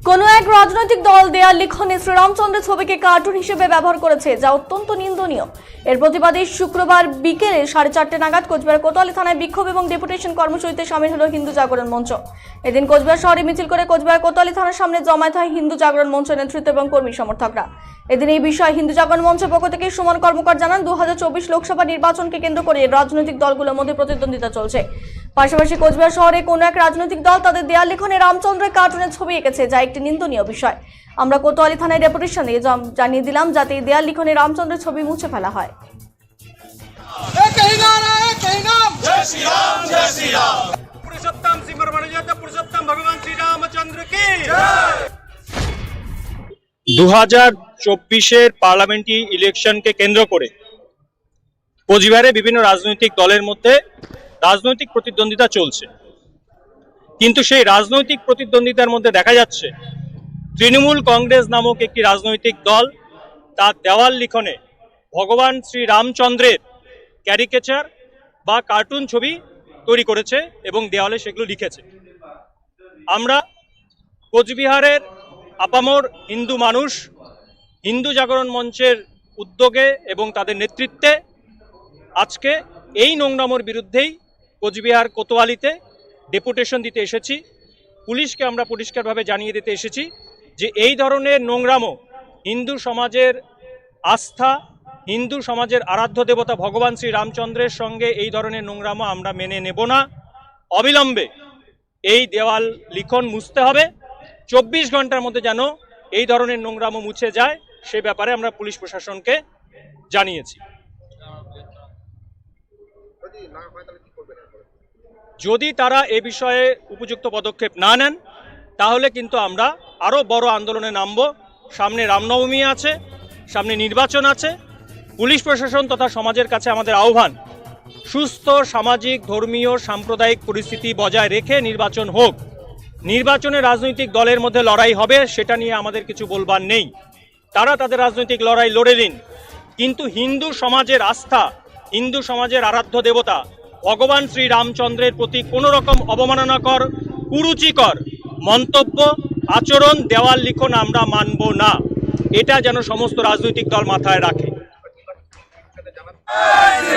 কোনো এক রাজনৈতিক দল দেয়াল লিখনে শ্রীরামচন্দ্রের ছবিকে কার্টুন হিসেবে ব্যবহার করেছে, যা অত্যন্ত নিন্দনীয়। এর প্রতিবাদে শুক্রবার বিকেলে 4:30 নাগাদ কোচবিহার কোতোয়ালি থানায় বিক্ষোভ এবং ডেপুটেশন কর্মসূচিতে সামিল হলো হিন্দু জাগরণ মঞ্চ। এদিন কোচবিহার শহরে মিছিল করে কোচবিহার কোতোয়ালি থানার সামনে জমায়েত হয় হিন্দু জাগরণ মঞ্চের নেতৃত্ব এবং কর্মী সমর্থকরা। এদিন এই বিষয়ে হিন্দু জাগরণ মঞ্চের পক্ষ থেকে সুমন কর্মকার জানান, 2024 লোকসভা নির্বাচনকে কেন্দ্র করে রাজনৈতিক দলগুলোর মধ্যে প্রতিদ্বন্দ্বিতা চলছে। পাশাপাশি কোচবিহার শহরে কোনো এক রাজনৈতিক দল তাদের দেয়াল লিখনে রামচন্দ্রের কার্টুনের ছবি এঁকেছে, যা একটি নিন্দনীয় বিষয়। আমরা কোতোয়ালি থানায় ডেপুটেশন দিয়ে জানিয়ে দিলাম যাতে এই দেয়াল লিখনে রামচন্দ্রের ছবি মুছে ফেলা হয়। भगवान श्री रामचंद्र की 2024 পার্লামেন্টারি ইলেকশনকে কেন্দ্র করে কোচবিহারে বিভিন্ন রাজনৈতিক দলের মধ্যে রাজনৈতিক প্রতিদ্বন্দ্বিতা চলছে। কিন্তু সেই রাজনৈতিক প্রতিদ্বন্দ্বিতার মধ্যে দেখা যাচ্ছে তৃণমূল কংগ্রেস নামক একটি রাজনৈতিক দল তার দেওয়াল লিখনে ভগবান শ্রী রামচন্দ্রের ক্যারিকেচার বা কার্টুন ছবি তৈরি করেছে এবং দেওয়ালে সেগুলো লিখেছে। আমরা কোচবিহারের আপামর হিন্দু মানুষ হিন্দু জাগরণ মঞ্চের উদ্যোগে এবং তাদের নেতৃত্বে আজকে এই নোংরামোর বিরুদ্ধেই কোচবিহার কোতোয়ালিতে ডেপুটেশন দিতে এসেছি। পুলিশকে আমরা পরিষ্কারভাবে জানিয়ে দিতে এসেছি যে এই ধরনের নোংরামো হিন্দু সমাজের আস্থা, হিন্দু সমাজের আরাধ্য দেবতা ভগবান শ্রী রামচন্দ্রের সঙ্গে এই ধরনের নোংরামো আমরা মেনে নেব না। অবিলম্বে এই দেওয়াল লিখন মুছতে হবে। 24 ঘন্টার মধ্যে যেন এই ধরনের নোংরামো মুছে যায় সে ব্যাপারে আমরা পুলিশ প্রশাসনকে জানিয়েছি। যদি তারা এ বিষয়ে উপযুক্ত পদক্ষেপ না নেন তাহলে কিন্তু আমরা আরও বড় আন্দোলনে নামব। সামনে রামনবমী আছে, সামনে নির্বাচন আছে। পুলিশ প্রশাসন তথা সমাজের কাছে আমাদের আহ্বান, সুস্থ সামাজিক ধর্মীয় সাম্প্রদায়িক পরিস্থিতি বজায় রেখে নির্বাচন হোক। নির্বাচনে রাজনৈতিক দলের মধ্যে লড়াই হবে, সেটা নিয়ে আমাদের কিছু বলবার নেই। তারা তাদের রাজনৈতিক লড়াই লড়ে নিন, কিন্তু হিন্দু সমাজের আস্থা, হিন্দু সমাজের আরাধ্য দেবতা ভগবান শ্রী রামচন্দ্রের প্রতি কোনো রকম অবমাননাকর, কুরুচিকর মন্তব্য, আচরণ, দেওয়াল লিখন আমরা মানব না। এটা যেন সমস্ত রাজনৈতিক দল মাথায় রাখে।